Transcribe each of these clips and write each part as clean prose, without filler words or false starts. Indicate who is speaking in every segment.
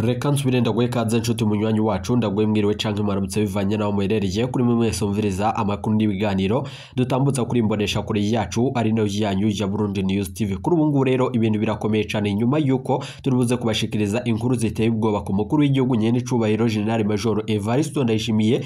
Speaker 1: Reka nsubire ndaguhe kaze nshuti munywanyi wacu ndaguhe mwiriwe canke mwaramutse bivanye naho muherereye kuri mwe mwese umviriza amakuru n'ibiganiro dutambutsa kuri imbonesha kuri yacu ari nayo yanyu ya Burundi News TV. Kuri ubu ngubu rero ibintu birakomeye cyane nyuma yuko turibuze kubashikiriza inkuru ziteye ubwoba ku mukuru w'igihugu nyene cubahiro General Major Evariste Ndayishimiye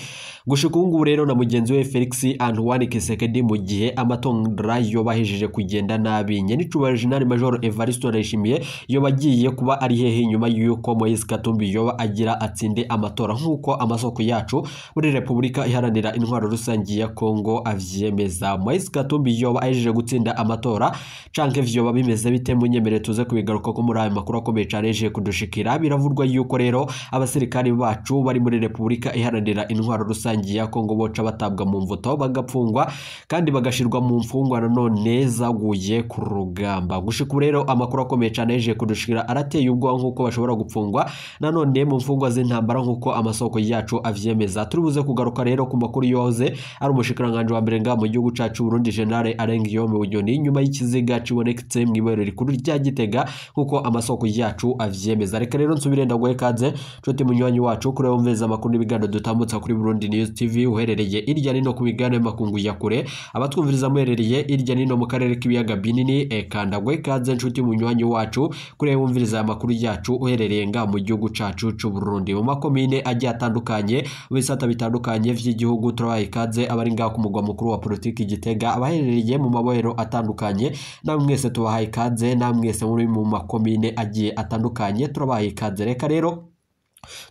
Speaker 1: gushika ubu ngubu rero na mugenzi we Felix Antoine Tshisekedi mu gihe amatora yo bahejeje kugenda nabi. Nyene cubahiro General Major Evariste Ndayishimiye yo bagiye kuba ari hehe nyuma yuko Moise Katumbi yoba agira atsinde amatora nkuko amasoko yacu muri Republika Iharanira Intwaro Rusangi ya Kongo avyemeza. Moise Katumbi yoba ahejeje gutsinda amatora canke vyoba bimeze bite munyemere tuze kubigaruka ko muri aya makuru akomeye cyane eje kudushikira. Biravurwa yuko rero abasirikari bacu bari muri Republika Iharanira Intwaro Rusangi ya Kongo boca batabwa mu mvuto bagapfungwa kandi bagashirwa mu mfungwa nanone zaguye ku rugamba. Gushika rero amakuru akomeye cyane eje kudushikira arateye ubwo nkuko bashobora gupfungwa nanone mu mfungwa z'intambara nkuko amasoko yacu avyemeza. Turibuze kugaruka rero ku makuru yoze ari umushikiranganje wa mbere nga mu gihugu cacu Burundi General Arengiyome Bunyoni nyuma y'ikiziga ciboneketse mw'ibero rikuru rya Gitega nkuko amasoko yacu avyemeza. Reka rero nsubire ndaguhe kaze nshuti munywanyi wacu kuri umveza amakuru n'ibigano dutambutsa kuri Burundi News TV uherereye irya nino ku bigano makungu ya kure abatwumviriza muherereye irya nino mu karere k'ibiyaga binini ndagwe kaze nshuti munywanyi wacu kuri umviriza amakuru yacu uherereye nga mu gihugu cacu c'u Burundi mu makomine agiye atandukanye bisata bitandukanye vy'igihugu. Turabaye ikaze abari ngaho ku mugwa mukuru wa politiki Gitega abaherereye mu mabohero atandukanye namwe mwese tubahaye ikaze namwe mwese muri mu makomine agiye atandukanye turabaye ikaze. Reka rero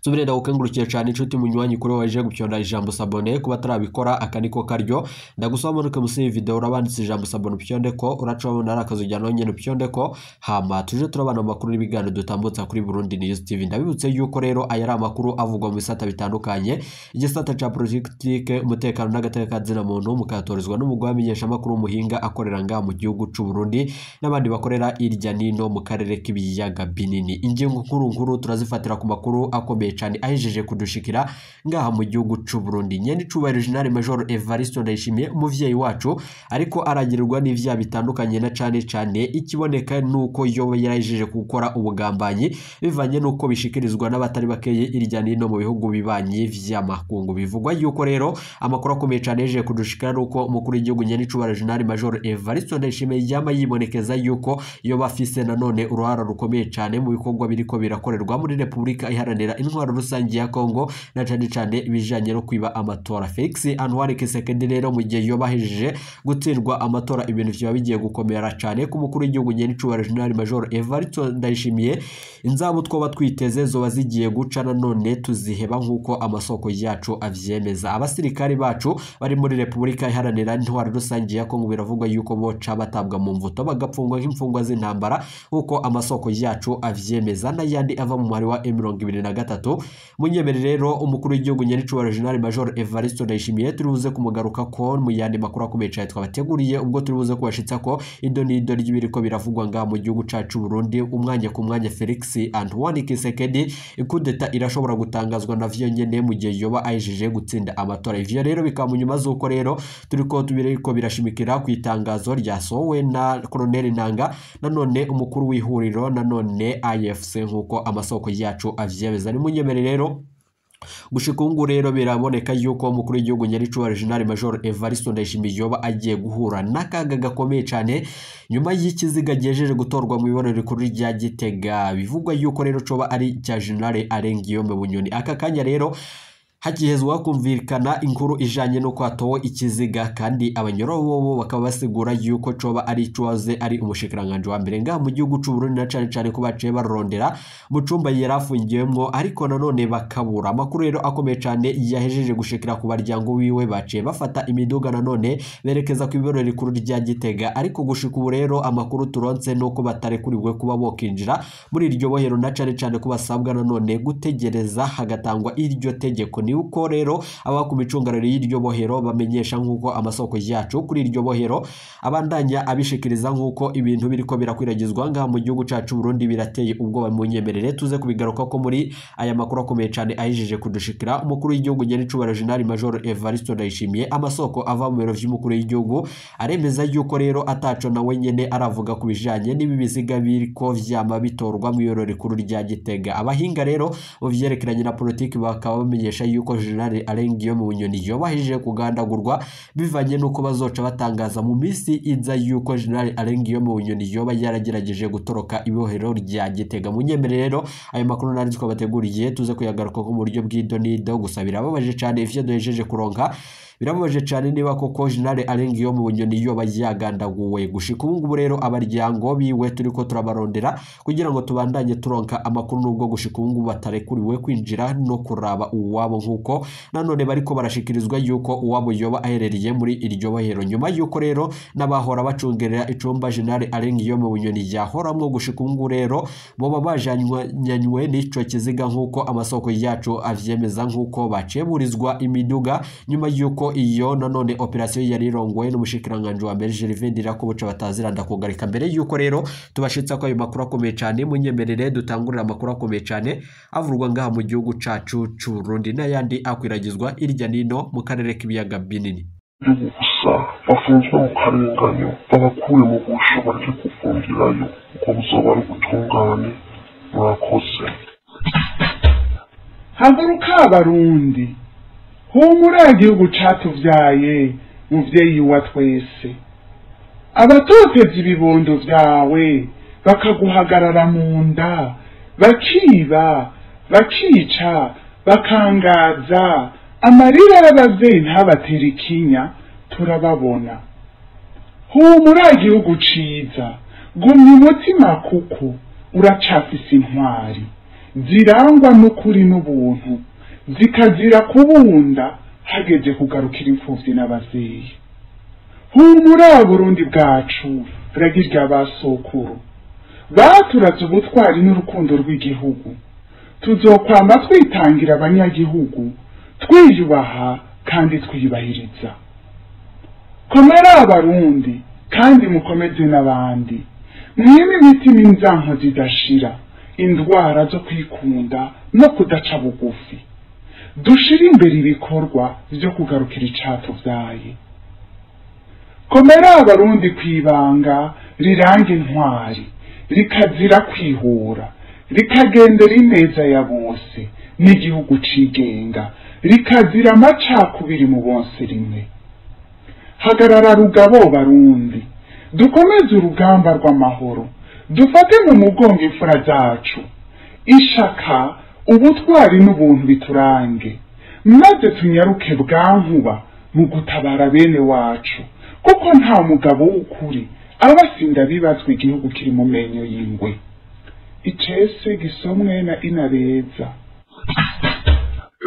Speaker 1: subire ndagukengurukiye cyane inshuti munywanyi kuri waje gupyonda ijambo sabone kuba tarabikora akaniko karyo ndagusaba muri musi video urabanditse ijambo sabone pyonde ko uracabona arakazujyano nyene pyonde ko hama tuje turabana amakuru y'ibigano dutambutsa kuri Burundi News TV. Ndabibutse yuko rero ayari amakuru avugwa mu bisata bitandukanye igisata ca politike umutekano n'agateka zina muntu mukatorizwa n'umugwa wamenyesha amakuru muhinga akorera nga mu gihugu c'u Burundi n'abandi bakorera irya nino mu karere k'ibiyaga binini. Ingingo nkuru turazifatira ku makuru akomeye cyane ahejeje kudushikira ngaha mu gihugu c'u Burundi. Nyene cubahiro General Major Evariste Ndayishimiye umuvyeyi wacu ariko aragirirwa n'ivya bitandukanye na cane ikiboneka nuko yoba yarajeje gukora ubugambanyi bivanye nuko bishikirizwa n'abatari bakeye irya nino mu bihugu bibanye vy'amakungu. Bivugwa yuko rero amakuru akomeye cyane ahejeje kudushikira nuko umukuru w'igihugu nyene cubahiro General Major Evariste Ndayishimiye yama yibonekeza yuko yoba afise nanone uruhara rukomeye cyane mu bikorwa biriko birakorerwa muri Republika Iharanira Intwaro Rusangi ya Kongo na cane ibijanye no kwiba amatora. Felix Antoine Tshisekedi rero mu gihe yoba ahejeje gutsindwa amatora ibintu vyo bigiye gukomera cyane ku mukuru w'igihugu nyene cubahiro General Major Evariste Ndayishimiye. Inzabu twoba twiteze zoba zigiye guca nanone tuziheba nkuko amasoko yacu avyemeza. Abasirikari bacu bari muri Republika Iharanira Intwaro Rusangi ya Kongo biravugwa yuko boca batabwa mu mvuto bagapfungwa nk'imfungwa z'intambara nkuko amasoko yacu avyemeza n'ayandi ava mu mwari wa M23. Munyemere rero umukuru w'igihugu nyene cubahiro General Major Evariste Ndayishimiye turibuze kumugaruka ko mu yandi makuru akomeye cyane twabateguriye ubwo turibuze kubashitsa ko idonido ry'ibiriko biravugwa nga mu gihugu cacu Burundi umwanya ku mwanya. Felix Antoine Tshisekedi ikudeta irashobora gutangazwa na vyo nyene mu gihe yoba ahejeje gutsinda amatora. Ivyo rero bikamunyuma zuko rero turiko tubiriko birashimikira ku itangazo ryasohowe na Colonel Nanga nanone umukuru w'ihuriro nanone AFC nkuko amasoko yacu avyemeza. Ni munyemere rero gushika ubu rero biraboneka yuko umukuru w'igihugu nyene cubahiro General Major Evariste Ndayishimiye yoba agiye guhura n'akaga gakomeye cyane nyuma y'ikiziga gihejeje gutorwa mu iboro rikuru rya Gitega. Bivugwa yuko rero coba ari cya General Arengiyome Bunyoni. Aka kanya rero hakihezwa kumvikana inkuru ijanye no kwatowe ikiziga kandi abanyorobo bakaba basigura yuko coba ari coze ari umushikiranganje wa mbere nga mu gihugu c'u Burundi na cane ko baciye barondera mu cumba yarafungiyemwo ariko nanone bakabura. Amakuru rero akomeye cyane yahejeje gushikira ku baryango wiwe baciye bafata imiduga nanone berekeza ku ibiro rikuru rya Gitega ariko gushika ubu rero amakuru turonse nuko batarekuriwe kuba bokinjira muri iryo bohero na cane ko basabwa nanone gutegereza hagatangwa iryo tegeko. ni uko rero aba ku micungararo y'iryo bohero bamenyesha nk'uko amasoko yacu kuri iryo bohero abandanya abishikiriza nk'uko ibintu biriko birakwiragizwa ngaha mu gihugu cacu Burundi birateye ubwoba mu nyemerere tuze kubigaruka ko muri aya makuru akomeye cyane ahijeje kudushikira umukuru w'igihugu Nyenicubahiro General Major Evariste Ndayishimiye amasoko ava mu biro vy'umukuru w'igihugu aremeza yuko rero ataco nawe nyene aravuga ku bijanye n'ibi biziga biriko vyama bitorwa mu yororo rikuru rya Gitega. Abahinga rero uvyerekeranye na politiki bakaba bamenyesha yuko General Alain Guillaume Bunyoni yobahije kugandagurwa bivanye nuko bazoca batangaza mu misi iza yuko General Alain Guillaume Bunyoni yoba yaragerageje gutoroka ibohero rya Gitega. Mu nyemerere rero ayo makuru nari twabateguriye tuze kuyagaruka ko mu buryo bw'idonido gusa birababaje cyane ivyo dohejeje kuronka birababaje cyane niba koko General Alain Guillaume Bunyoni yoba yagandaguwe gushika ubu rero abaryango biwe turiko turabarondera kugira ngo tubandanye turonka amakuru nubwo gushika ubu batarekuriwe kwinjira no kuraba uwabo nkuko nanone bariko barashikirizwa yuko uwabo yoba ahereriye muri iryo bohero nyuma yuko rero n'abahora bacungerera icumba General Alain Guillaume Bunyoni yahoramwo gushika ubu rero boba bajanywe n'ico kiziga nkuko amasoko yacu avyemeza nkuko baceburizwa imiduga nyuma yuko iyo nanone operation yari rongoye n'umushikiranganje wa mbere Gervais Ndirakobuca bataziranda kugarika mbere yuko rero tubashitsa ko ayo makuru akomeye cyane mu nyemerere dutangurira amakuru akomeye cyane avurwa ngaha mu gihugu cacu c'u Burundi n'ayandi akwiragizwa irya nino mu karere k'ibiyaga binini
Speaker 2: gusa bafunzwe mu karenganyo babakuye mu busho bareke kufungirayo uko buzoba ari ubutungane murakoze.
Speaker 3: Haguruka Abarundi humura igihugu catuvyaye muvyeyi wa twese abatoteza ibibondo vyawe bakaguhagarara mu nda bakiba bakica bakangaza amarira y'abavyeyi ntabatera ikinya turababona. Humura igihugu ciza gumya umutima kuko uracafise intwari zirangwa n'ukuri n'ubuntu zikazira kubunda hageze kugarukira imfuvyi n'abavyeyi. Humura Burundi bwacu ragirya basokuru baturaze ubutwari n'urukundo rw'igihugu tuzokwamba twitangira abanyagihugu twiyubaha kandi twiyubahiriza. Komera Abarundi kandi mukomeze n'abandi mwime imitima inzanko zidashira indwara zo kwikunda no kudaca bugufi dushira imbere ibikorwa byo kugarukira icatuvyaye. Komera Abarundi kwibanga riranga intwari rikazira kwihura rikagendera ineza ya bose n'igihugu cigenga rikazira amacakubiri mu bonse rimwe. Hagarara rugabo Barundi dukomeze urugamba rw'amahoro dufate mu mugongo imfura zacu ishaka ubutwari n'ubuntu biturange maze tunyaruke bwankuba mu gutabara bene wacu kuko nta mugabo w'ukuri abasinda bibazwa igihugu kiri mu menyo y'ingwe. Icese gisomwe na Inabeza.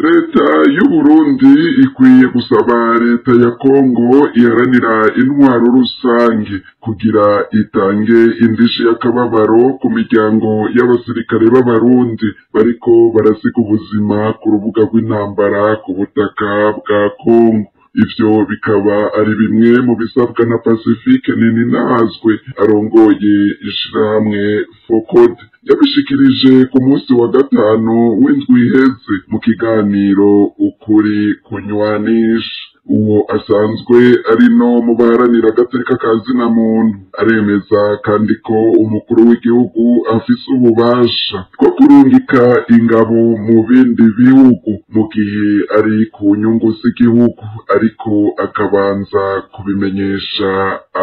Speaker 2: Leta y'u Burundi ikwiye gusaba leta ya Kongo iharanira intwaro rusange kugira itange indishi y'akababaro ku miryango y'abasirikare b'Abarundi bariko barasiga ubuzima ku rubuga rw'intambara ku butaka bwa Kongo. Ivyo bikaba ari bimwe mu bisabwa na Pacifique Nininahazwe arongoye ishirahamwe FOCOD yabishikirije ku munsi wa gatanu w'indwi iheze mu kiganiro ukuri kunywanisha. Uwo asanzwe ari no mu baharanira agateka ka zina muntu aremeza kandi ko umukuru w'igihugu afise ububasha bwo kurungika ingabo mu bindi bihugu mu gihe ari ku nyungu z'igihugu ariko akabanza kubimenyesha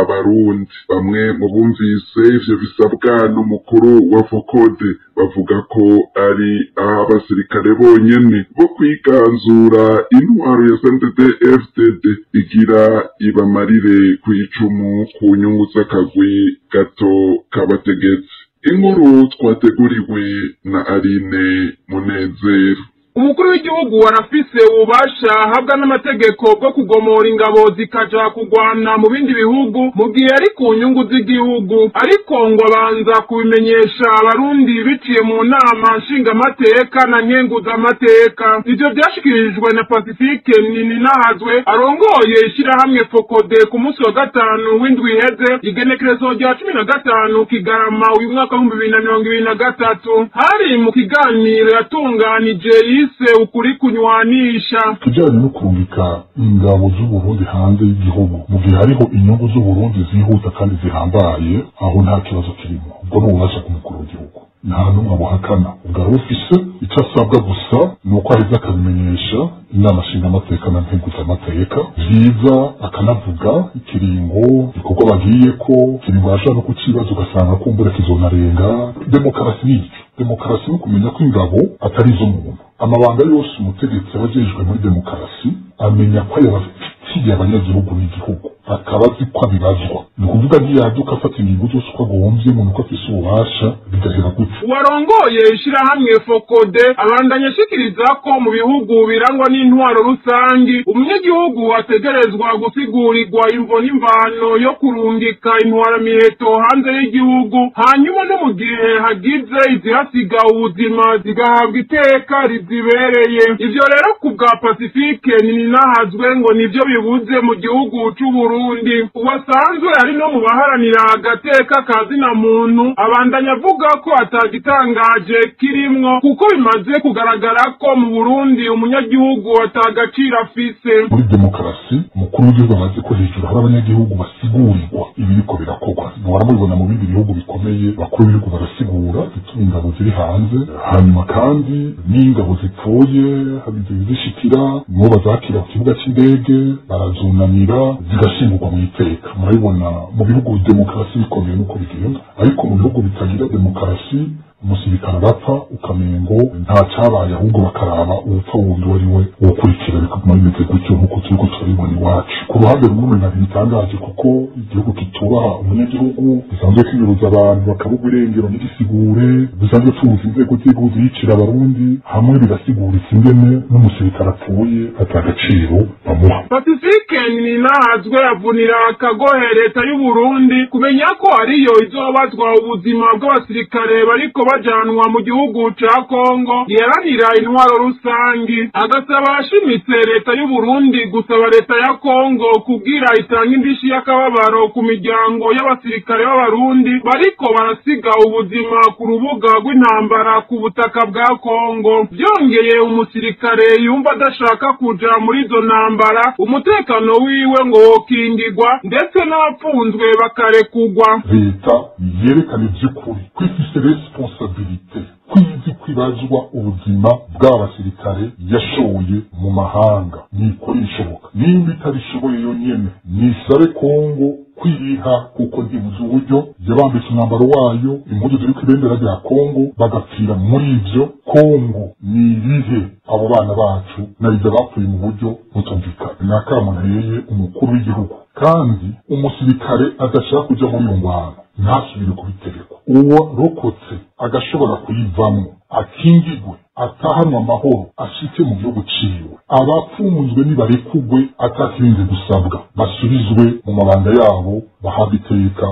Speaker 2: Abarundi. Bamwe mu bumvise ivyo bisabwa n'umukuru wa FOCODE bavuga ko ari abasirikare bonyene bo kwiganzura intwaro ya CNDD-FDD igira ibamarire kw'icumu ku nyungu z'akagwi gato k'abategetsi. Inkuru twateguriwe na Aline Munezero.
Speaker 4: umukuru w'igihugu arafise ububasha ahabwa n'amategeko bwo kugomora ingabo zikaja kugwana mu bindi bihugu mu gihe ari ku nyungu z'igihugu, ariko ngo abanza kubimenyesha abarundi biciye mu nama nshingamateka na nkenguzamateka. Ivyo vyashikirijwe na Pacifique Nininahazwe arongoye ishirahamwe Fokode ku munsi wa gatanu w'indwi iheze igenekerezo rya 15 Kigarama uyu mwaka wa 2023. Hari mu kiganiro yatunganije yise ukuri kunywanisha
Speaker 5: kijanye no kurungika ingabo z'Uburundi hanze y'igihugu mu gihe hariho inyungu z'Uburundi zihuta kandi zihambaye, aho nta kibazo kirimo. Ubwo n'ububasha ku mukuru w'igihugu nta n'umwe abuhakana. Ubwo arufise icyo asabwa gusa ni uko aheza akabimenyesha inama nshingamateka na nkenguzamateka, vyiza akanavuga ikiringo igikorwa bagiyeko, ikiringo ashobora no kukibaza ugasanga kumbura kizonarenga. Demokarasi ni iki? Demokarasi ni kumenya ko ingabo atari iz'umuntu. Amabanga yose umutegetsi abajejwe muri demokarasi amenya ko yabafitiye abanyagihugu n'igihugu, akaba azi ko abibazwa. Ni ukuvuga ntiyaduka afata ingingo zose uko agomvye umuntu uko afise ububasha bigahera gutyo.
Speaker 4: Uwarongoye ishirahamwe Fokode abandanya ashikiriza ko mu bihugu birangwa n'intwaro rusangi umunyagihugu ategerezwa gusigurirwa imvo n'imvano yo kurungika intwaramiheto hanze y'igihugu, hanyuma no mu gihe hagize izihasiga ubuzima zigahabwa iteka rizibereye. Ivyo rero ku bwa Pacifique Nininahazwe ngo nivyo bibuze mu gihugu c'Uburundi. Uwasanzwe ari no mu baharanira agateka kazina muntu abandanya avuga ko atagitangaje kirimwo kuko bimaze kugaragara ko mu Burundi umunyagihugu atagaciro afise.
Speaker 5: Muri demokarasi umukuru w'igihugu amaze ko hejuru hari abanyagihugu basigurirwa ibiriko birakorwa. Waramubona mu bindi bihugu bikomeye bakuru b'ibihugu barasigura bituma ingabo ziri hanze, hanyuma kandi n'ingabo zipfuye habize zishikira nibo bazakira ku kibuga c'indege barazunamira zigashingurwa mu iteka. Murabibona mu bihugu demokarasi bikomeye nuko bigenda, ariko mu bihugu bitagira demokarasi umusirikare arapfa ukamengo nta cyabaye, ahubwo bakaraba ubupfa wundi wari we wokurikira bikaguma bimeze gutyo nk'uko turiko turabibona iwacu. Ku ruhande rumwe ntabwo bitangaje kuko igihugu kitubaha umunyagihugu, bisanzwe kinyuruza abantu bakabugwa irengero n'igisigure, bisanzwe tuzi inzego z'igihugu ziyicira abarundi, hamwe bigasigura ingene n'umusirikare apfuye atagaciro bamuha.
Speaker 4: Pacifique Nininahazwe avunira akagohe leta y'u Burundi kumenya ko ariyo izobazwa ubuzima bw'abasirikare bariko bajanwa mu gihugu ca Kongo yeranira intwaro rusangi. Agasaba ashimitse leta y'u Burundi gusaba leta ya Kongo kugira itanga indishi y'akababaro ku miryango y'abasirikare b'abarundi bariko barasiga ubuzima ku rubuga rw'intambara ku butaka bwa Kongo. Byongeye umusirikare yumva adashaka kuja muri izo ntambara umutekano wiwe ngo wokingirwa ndetse n'abapfunzwe bakarekugwa.
Speaker 5: Leta yerekana ivy'ukuri ko ifise responsabilite kwizi kwibazwa ubuzima bw'abasirikare yashoye mu mahanga, nikora ishoboka. Nimba itabishoboye yonyene nisabe Kongo kwiriha kuko ntibuze uburyo yabambitse umwambaro wayo, impuzu ziri ku ibendera rya Kongo bagapfira muri ivyo. Kongo nirihe abo bana bacu narize bapfuye mu buryo butumvikana. Nakamuneye umukuru w'igihugu kandi umusirikare adashaka kuja muri iyo ngwano ntasubire kubitegekwa. Uwo rokotse agashobora kuyivamwo akingigwe atahanwa amahoro ashitse mu gihugu ciwe, abapfunzwe nibarekugwe atakirinze gusabwa basubizwe mu mabanga yabo bahabwa iteka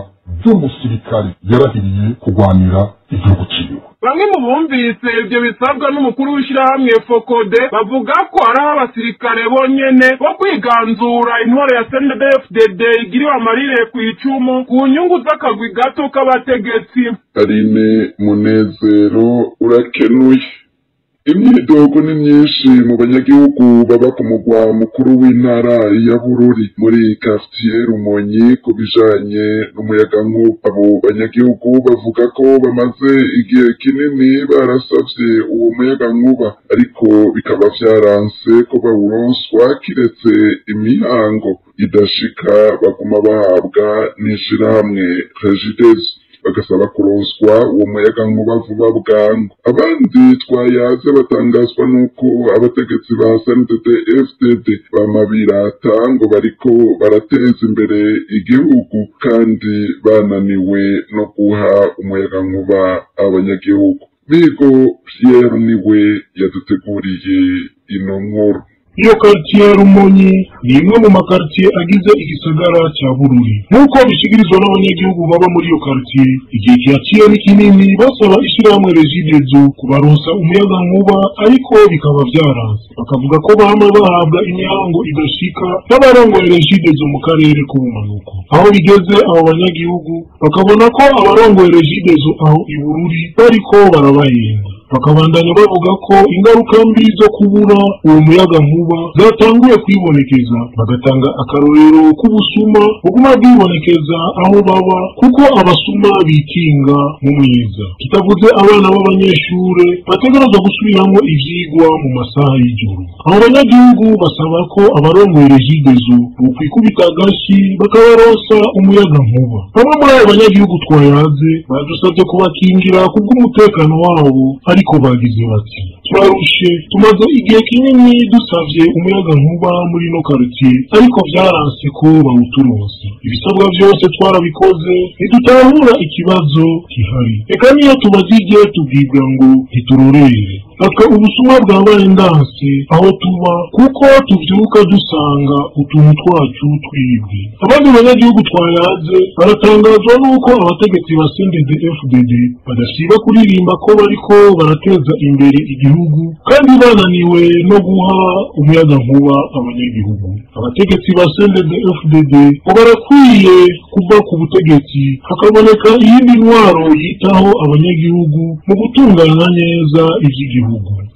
Speaker 5: by'umusirikare yarahiriye kugwanira igihugu ciwe.
Speaker 4: Bamwe mu bumvise ivyo bisabwa n'umukuru w'ishirahamwe Fokode bavuga ko ari abasirikare bonyene bo kwiganzura intwaro ya CNDD-FDD igiriwe amarire kw'icumu ku nyungu z'akagwi gato k'abategetsi.
Speaker 2: Aline Munezero urakenuye. Imyidogo ni myinshi mu banyagihugu baba ku mugwa mukuru w'intara ya Bururi muri quartier Rumonyi ku bijanye n'umuyagankuba. Abo banyagihugu bavuga ko bamaze igihe kinini barasavye uwo muyagankuba ariko bikaba vyaranse ko bawuronswa kiretse imihango idashika baguma bahabwa n'ishirahamwe Regideso, bagasaba kuronswa uwo muyagankuba vuba bwangu. Abandi twayaze batangazwa nuko abategetsi ba CNDD-FDD bama birata ngo bariko barateza imbere igihugu kandi bananiwe no guha umuyagankuba abanyagihugu. Migo Pierre niwe yaduteguriye ino nkuru.
Speaker 6: Iyo quartier Rumonyi ni imwe mu makartier agize igisagara cya Bururi. Nkuko bishikirizwa n'abanyagihugu baba muri iyo quartier, igihe kihaciye ni kinini basaba ishirahamwe Regideso kubaronsa umuyaga nkuba, ariko bikaba byaranze. Bakavuga ko bama bahabwa imihango idashika n'abarongoye Regideso mu karere k'ubumanuko. Aho bigeze abo banyagihugu bakabona ko abarongoye Regideso aho i Bururi bariko barabahinda. Bakabandanya bavuga ko ingaruka mbi zo kubura uwo muyaga nkuba zatanguye kwibonekeza, bagatanga akarorero k'ubusuma buguma bwibonekeza aho baba, kuko abasuma bikinga mu mwiza. Kitavuze abana b'abanyeshure bategerezwa gusubiramo ivyigwa mu masaha y'ijoro. Abo banyagihugu basaba ko abarongoye Regideso bokwikubita agashi bakabaronsa umuyaga nkuba. Bamwe muri abo banyagihugu twayaze badusabye kubakingira kubw'umutekano wabo, ariko bagize bati twarushe, tumaze igihe kinini dusavye umuyaga nkuba muri no quartier, ariko byaranse ko bawuturonse. Ibisabwa byose twarabikoze, ntidutahura ikibazo gihari. Eka niyo tubazige tubwibwa ngo ntiturorere. Aka ubusuma bwabaye ndanse aho tuba, kuko tuvyuka dusanga utuntu twacu twibwe. Abandi banyagihugu twayaze baratangazwa n'uko abategetsi ba CNDD-FDD badasiba kuririmba ko bariko barateza imbere igihugu, kandi bananiwe no guha umuyaga nkuba abanyagihugu. Abategetsi ba CNDD-FDD barakwiye kuva ku butegetsi, hakaboneka iyindi ntwaro yitaho abanyagihugu mu gutunganya neza ivy'igihugu.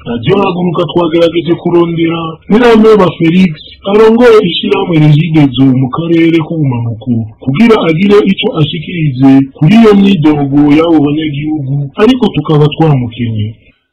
Speaker 6: Radio Haguruka twagerageje kurondera Nyirameba Felix arongoye ishirahamwe Regideso mu karere k'ubumanuko kugira agire ico ashikirize kuri iyo myidogo y'abo banyagihugu, ariko tukaba twamukenye.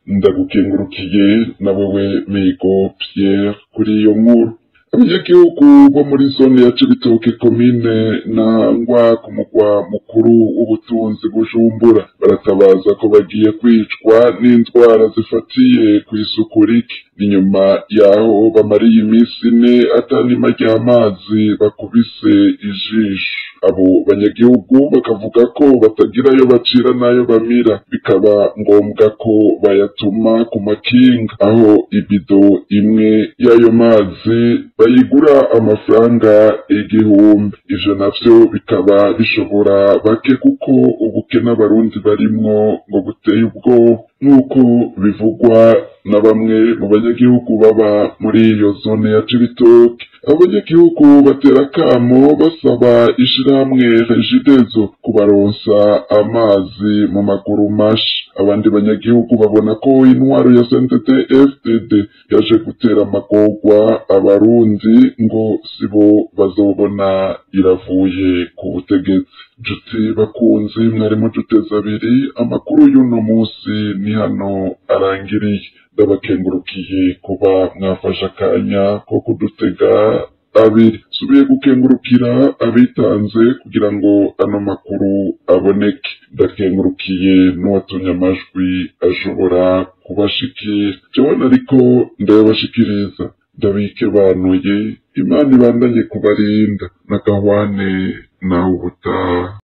Speaker 2: Ndagukengurukiye na wewe Migo Pierre kuri iyo nkuru. Abanyagihugu bo muri zone ya Cibitoke komine Ntahangwa ku mugwa mukuru w'ubutunzi Bujumbura baratabaza ko bagiye kwicwa n'indwara zifatiye ku isuku rike. Inyuma yaho bamariye iminsi ine atanima ry'amazi bakubise ijisho. Abo banyagihugu bakavuga ko batagira ayo bacira n'ayo bamira, bikaba ngombwa ko bayatuma ku makinga, aho ibido imwe y'ayo mazi bayigura amafaranga 1000. Ivyo navyo bikaba bishobora bake, kuko ubukene abarundi barimwo ngo buteye ubwoba, nk'uko bivugwa na bamwe mu banyagihugu baba muri iyo zone ya Cibitoke. Abanyagihugu batera kamo basaba ishirahamwe Regideso kubaronsa amazi mu maguru masha. Abandi banyagihugu babona ko intwaro ya CNDD-FDD yaje gutera amagorwa abarundi, ngo sibo bazobona iravuye ku butegetsi. Juti bakunzi, mwarimo duteza abiri, amakuru y'uno musi ni hano arangiriye. Ndabakengurukiye kuba mwafasha akanya ko kudutega abiri. Subiye gukengurukira abitanze kugira ngo ano makuru aboneke. Ndakengurukiye n'uwatumye amajwi ashobora kubashikira. Jabona ariko ndabashikiriza, ndabike banuye. Imana ibandanye kubarinda, nagahwane nawe ubutaha.